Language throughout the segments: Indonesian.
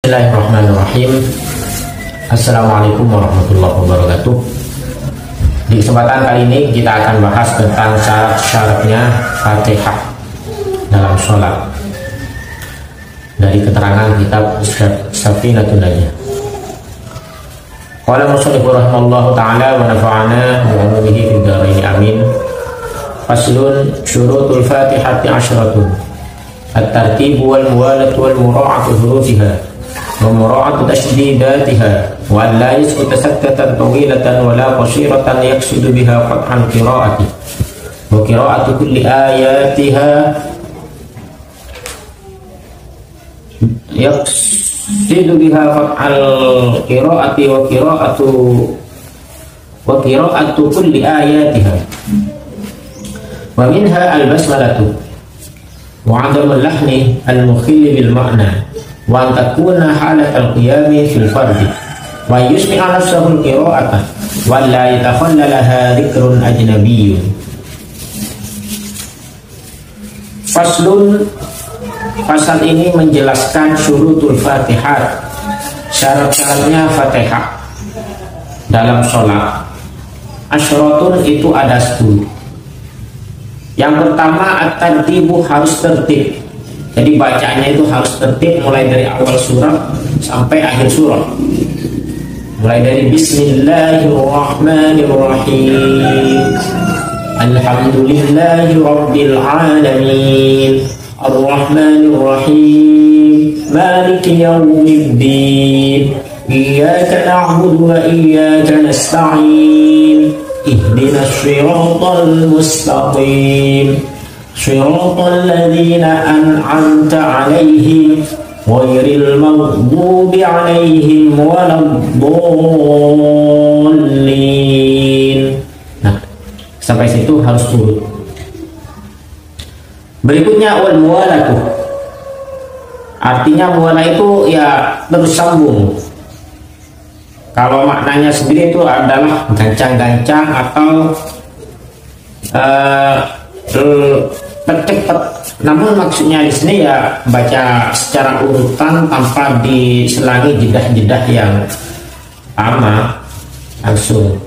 Bismillahirrahmanirrahim. Assalamualaikum warahmatullahi wabarakatuh. Di kesempatan kali ini kita akan bahas tentang syarat-syaratnya Fatihah dalam sholat dari keterangan kitab Safinatun Najah. Qala musannifur rahimallahu ta'ala wa nafa'ana bi ulumihi fid dharain amin. Faslun syurutul Fatihati asyaratun. At-tartib wal muwalat wal mura'atu hurufiha wa mura'atu tashdidatiha wa la yasqutu saktatan tawilatan wa la qasiratan yaqsidu biha qat'an qira'ati wa qira'atu kulli ayatiha yaqsidu biha qat'al qira'ati wa qira'atu kulli ayatiha wa minha al-basmalatu wa 'adamu al-lahni al-mukhilli bil ma'na wa an takuna halat al-qiyami fil fardi wa yusmi'a nafsahu al-qira'ata wa la yatakhallalaha dhikrun ajnabiyyun. Faslun, pasal ini menjelaskan syurutul Fatihah, syarat-syaratnya Fatihah dalam sholat. Asyaratun itu ada 10. Yang pertama, at-tartibu harus tertib. Jadi bacanya itu harus tertib mulai dari awal surah sampai akhir surah. Mulai dari Bismillahirrahmanirrahim, Alhamdulillahi Rabbil Alamin, Ar-Rahmanirrahim, Maliki Yawmiddin, Iyyaka na'budu wa iyyaka nasta'in, Ihdinas siratal mustaqim, Shiratal ladzina an'amta 'alaihim ghairil maghdubi 'alaihim waladdallin. Nah, sampai situ harus turut. Berikutnya wal muwalatu. Artinya muwala itu ya bersambung. Kalau maknanya sendiri itu adalah gancang-gancang atau cepat. Namun maksudnya di sini ya baca secara urutan tanpa diselangi jedah-jedah yang lama, langsung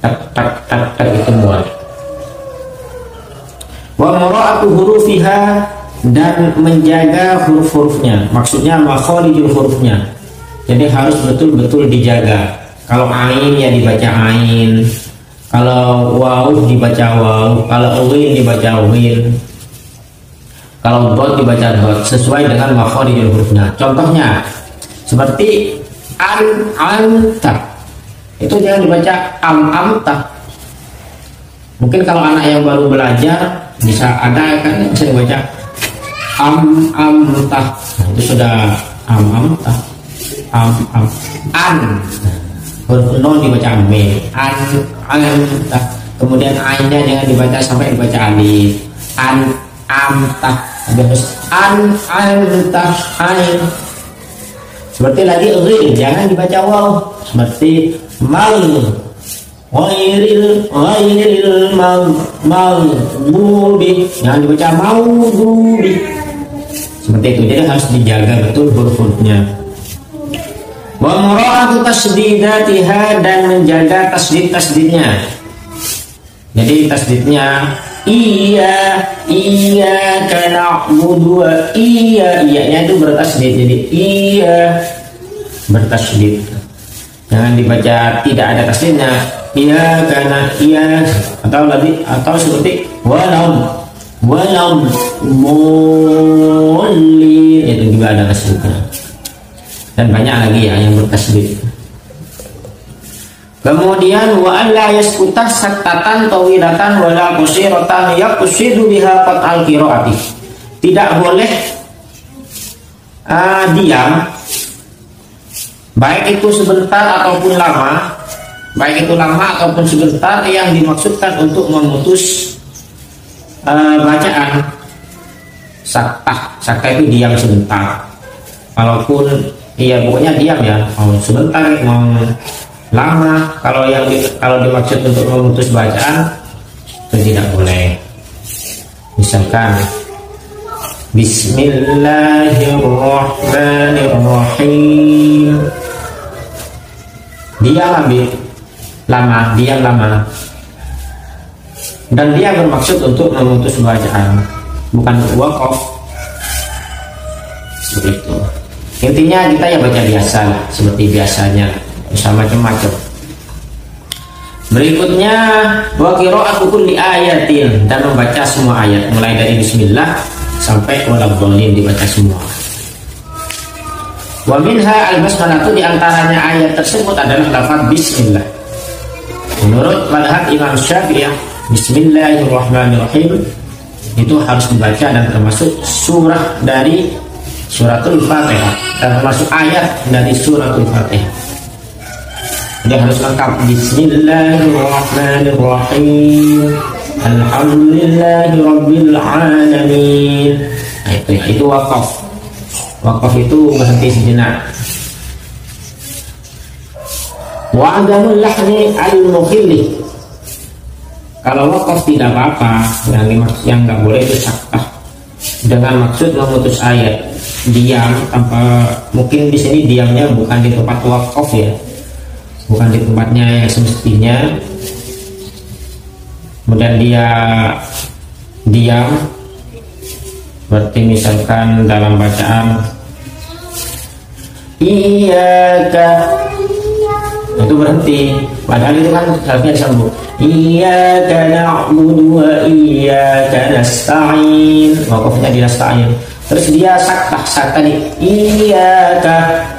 tak itu muat. Wa mura'atu hurufiha, dan menjaga huruf-hurufnya, maksudnya makharijul hurufnya. Jadi harus betul-betul dijaga. Kalau ain ya dibaca ain, kalau waw dibaca waw, kalau win dibaca win, kalau dot dibaca dot, sesuai dengan makharijul hurufnya. Contohnya seperti anta, itu jangan dibaca amta. Mungkin kalau anak yang baru belajar bisa ada kan, bisa dibaca amta. Nah, itu sudah amta. An, huruf non dibaca me, anta. Kemudian ainnya jangan dibaca sampai dibaca alif. Amta, terus anta ain. Seperti lagi rin, jangan dibaca waw. Seperti mal, ghairil maghdubi, jangan dibaca maghdubi. Seperti itu. Jadi harus dijaga betul huruf-hurufnya. Wa mura'atu tasdidatiha, dan menjaga tasdidnya. Jadi tasdidnya iya na'budu wa iya-nya itu bertasdid. Jadi iya bertasdid. Jangan dibaca tidak ada tasdidnya. Iya karena iya, atau seperti walam mulli, itu juga ada tasdidnya. Dan banyak lagi ya yang bertasdid. Kemudian wa alla yaskuta saktatan tawilatan wala qasiratan yaqsidu biha qat'al qiraati. Tidak boleh diam, baik itu sebentar ataupun lama, yang dimaksudkan untuk memutus bacaan. Sakta itu diam sebentar. Walaupun iya pokoknya diam ya, mau sebentar mau lama. Kalau dimaksud untuk memutus bacaan itu tidak boleh. Misalkan Bismillahirrahmanirrahim. Diam lama. Dan dia bermaksud untuk memutus bacaan, bukan waqaf. Begitu. Intinya kita ya baca biasa lah, seperti biasanya, bisa macam-macam. Berikutnya wa qira'atu kulli ayatin, dan membaca semua ayat mulai dari bismillah sampai waladhdallin dibaca semua. Wa minha al-basmalah, di antaranya ayat tersebut adalah lafaz bismillah. Menurut madhab Imam Syafi'i, bismillahirrahmanirrahim itu harus dibaca dan termasuk surah dari suratul Fatihah dan termasuk ayat dari suratul Fatihah. Dia harus lengkap. Bismillahirrahmanirrahim. Alhamdulillahi rabbil alamin. Nah, itu waqaf. Waqaf itu berhenti sejenak. Wa adamul lahni al-mukhilli. Kalau waqaf tidak apa-apa, yang nggak boleh itu saktah dengan maksud memutus ayat, diam tanpa, mungkin di sini diamnya bukan di tempat waqaf ya, bukan di tempatnya yang semestinya. Kemudian dia diam, berarti misalkan dalam bacaan iyyaka, itu berhenti, padahal itu kan harusnya disambung iyyaka na'budu wa iyyaka nasta'in, waqafnya di nasta'in. Terus dia saktah nih, iyyaka,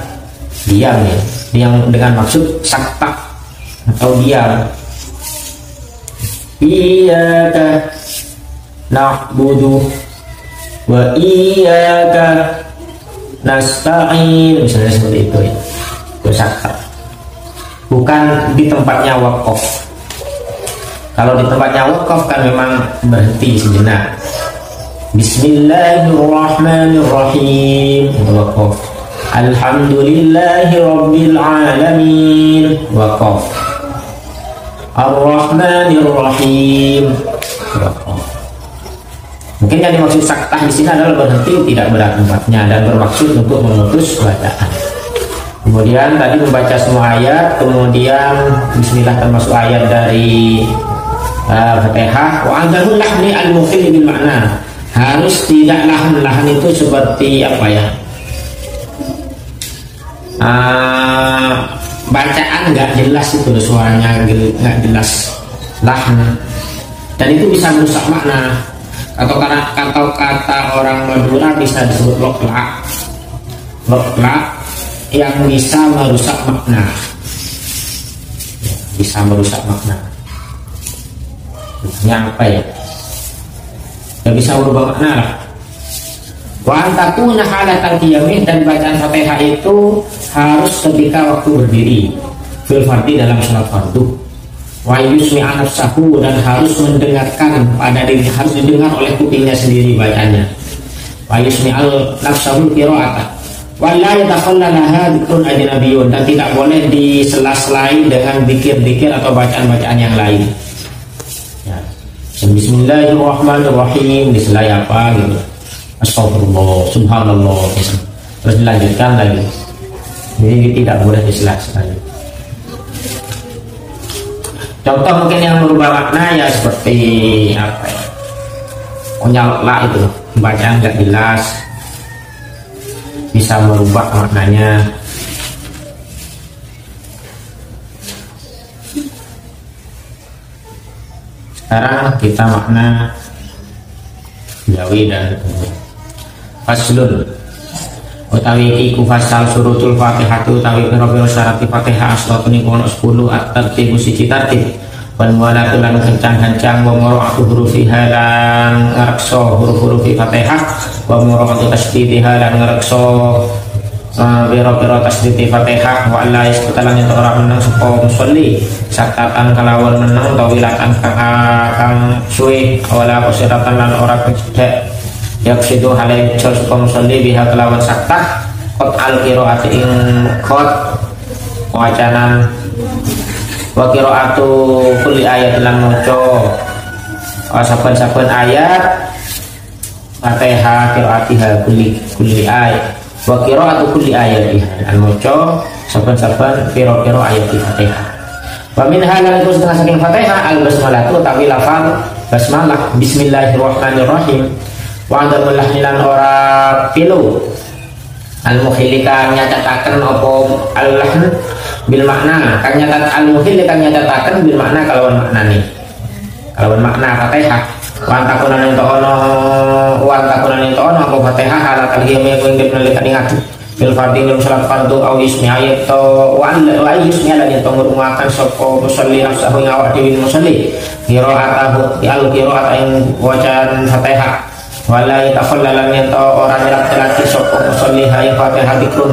diam ya, yang dengan maksud saktah atau diam. Iyyaka na'budu wa iyyaka nasta'in, misalnya seperti itu ya, itu saktah, bukan di tempatnya waqaf. Kalau di tempatnya waqaf kan memang berhenti sejenak. Bismillahirrahmanirrahim, waqaf. Alhamdulillahi rabbil alamin, waqaf. Ar-Rahmanirrahim, waqaf. Mungkin yang dimaksud saktah di sini adalah berhenti tidak pada tempatnya dan bermaksud untuk memutus bacaan. Kemudian tadi membaca semua ayat, kemudian bismillah termasuk ayat dari Fatihah. Wa adamul lahni al-mukhil bil makna, harus tidak lahan itu seperti apa ya, bacaan nggak jelas itu, suaranya nggak jelas, lahan, dan itu bisa merusak makna. Atau karena kata orang Madura bisa disebut lokla yang bisa merusak makna, bisa merusak makna. Yang apa ya? Yang bisa merubah makna lah. Wa antakuna halatan qiyamih, dan bacaan Fatihah itu harus ketika waktu berdiri, fil fardhi, dalam salat fardu. Wa yusmi'a nafsahu, dan harus mendengarkan pada diri, harus didengar oleh kupingnya sendiri bacanya. Wa yusmi'al nafsahu qira'atan. Wa la yatakhallalaha dzikrun ajnabiyyun, dan tidak boleh disela-selai dengan zikir-zikir atau bacaan-bacaan yang lain. Ya. Bismillahirrahmanirrahim, diselai apa gitu, astagfirullah, subhanallah, terus dilanjutkan lagi. Jadi tidak boleh disela-selai. Contoh mungkin yang merubah makna ya seperti apa ya, onyallah itu, bacaan nggak jelas, bisa merubah maknanya. Sekarang kita makna Jawi dan faslun, utawi iku fasal surutul Fatihatu, utawi pira-pira syarat Fatihah aslatune kono 10 at-tartibu siji tartib, wan walatu lan kencang-kencang, wa mara'atu hurufiha lan ngrekso huruf-huruf Fatihah, wa mara'atu tasdidha lan ngrekso pira-pira tasdid Fatihah, wa la yasqutalan yen ora meneng sapa musolli sakatan kalawan meneng tawilatan kang suwe, wala qasiratan lan ora cedhek yaksidu halai jauh sapa musolli biha kelawan saktah qad al-qiraati ing qad wacanan wa qiraatu kulli ayat lan maca saben-saben ayat Fatihah qiraatiha kulli ayat wa qiraatu kulli ayatiha al maca saben-saben pira-pira ayat Fatihah. Wa min halal itu setengah saking Fatihah al basmalah tu tapi lafal basmalah bismillahirrahmanirrahim wa adamulah lan ora pilu al mukhilika nyatataken apa al-lahn bil makna kan nyatat al mukhilika nyatataken bil makna kalawan maknane kalawan makna Fatihah wa takunan ento ono apa Fatihah ala kalhiyah mung dipelihara ingat bil fardhi bil salat fardhu au ismi ayat to wa la ismi ala yen ngurungaken sapa musalli nafsahu awak dhewe musalli qiraatahu al qiraat ing wacaan Fatihah wala yatafallalan yen to ora nyerat-nyerat sapa musalli ha Fatihah dikrun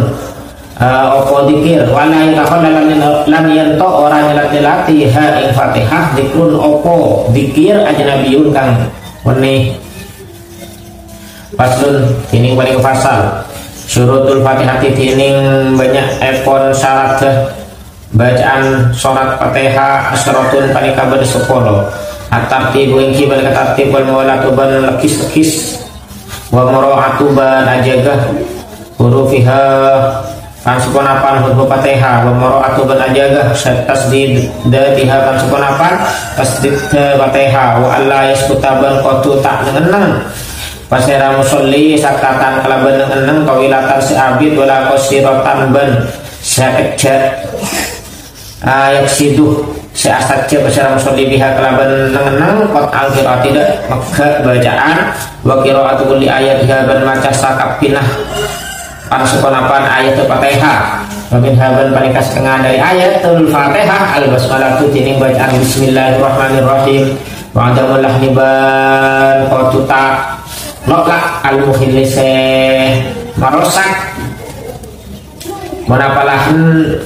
apa dikir wala yatafallalan yen to ora nyerat-nyerat ha ing Fatihah dikrun apa dikir ajnabiyun kang wene paslun ini paling fasal syurutul Fatihah tining banyak epon syarat bacaan surat Fatihah asratun paling kabar 10 at-tartib ing kibal tartib wal mawlatu ban lekis-lekis wa mura'atu ban ajagah hurufiha kan seponapan huruf Fatihah wa mura'atu ban ajagah tasdid datiha kan seponapan tasdid Fatihah wa alla yaskuta ban qatu tak neneng pasera musolli sakatan kalaban eneng kawilatan si abid wala qasiratan ban sakejat ayat siduh si asatja pasera musolli biha kalaban eneng qat al-qiraat tidak maka bacaan wa qiraatu kulli ayat ban maca sakap pinah pansukonapan ayat Fatihah wa min haban panikas kengah dari ayatul Fatihah al basmalah tu tining bacaan bismillahirrahmanirrahim wa adamul lahniban qatuta nolak al-mukhilise marosak menapalahan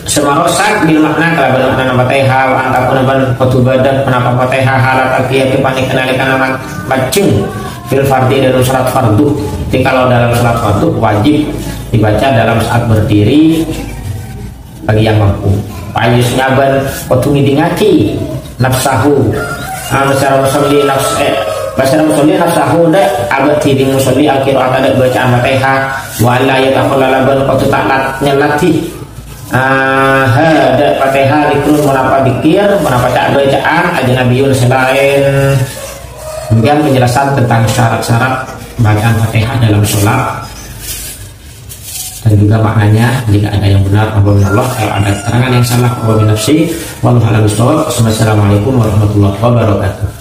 semarosak bil makna kalaban makna Fatihah wa antakuna ban kutubadan menapa Fatihah halat alqiyah panik kenalikan nama bacung fil fardhi dan salat fardu. Jadi kalau dalam salat fardu wajib dibaca dalam saat berdiri bagi yang mampu payus nyaban kudu ngidingaki nafsahu secara musolli Basara musolli nafsahu da abad di musolli al-qiraat ada bacaan Fatihah wa la yatakhallalaban qatu ta'lat nyelati ada Fatihah dikrun menapa dikir menapa cak bacaan ajnabiyun selain kemudian penjelasan tentang syarat-syarat bacaan Fatihah dalam sholat dan juga maknanya jika ada yang benar Allah kalau ada keterangan yang salah wa min nafsi wallahu a'lam bishawab. Wassalamualaikum warahmatullahi wabarakatuh.